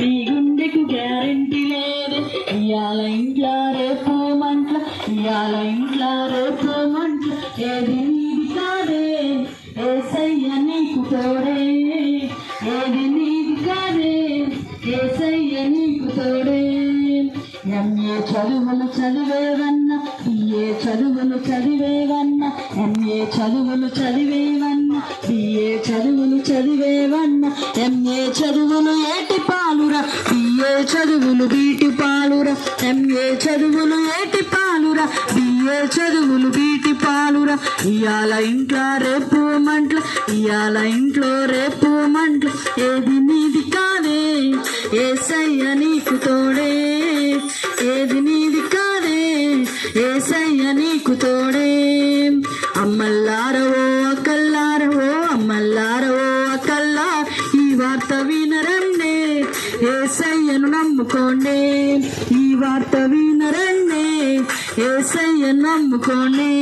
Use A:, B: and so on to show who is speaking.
A: నీ గుండెకు గ్యారెంటీ లేదు. ఇయాల ఇంట్లో రేపు మంట్ల, ఇయాల ఇంట్లో రేపు మంట్ల, ఏది నీది కాదే యేసయ్య నీకు తోడే, ఏది నీది కాదే యేసయ్య నీకు తోడే. ఎంఏ చదువులు చదివేవన్నా, బిఏ చదువులు చదివేవన్నా, ఎంఏ చదువులు చదివేవన్నా, బిఏ చదువులు చదివేవన్నా, ఎంఏ చదువులు ఏటి పాలురా, బిఏ చదువులు బీటి పాలురా, ఎంఏ చదువులు ఏటి పాలురా, బిఏ చదువులు బీటి పాలురా. ఇయాల ఇంట్లో రేపు మంట్ల, ఇయాల ఇంట్లో రేపు మంట్ల, ఏది నీది కాదే యేసయ్య నీకు తోడే, ఏది నీది కాదే యేసయ్య నీకు తోడే. అమ్మల్లారవో అక్కల్లారవో, అమ్మల్లారవో అక్కల్లా, ఈ వార్త వినరండే యేసయ్యను నమ్ముకోండి, ఈ వార్త వినరండే యేసయ్యను నమ్ముకోండి.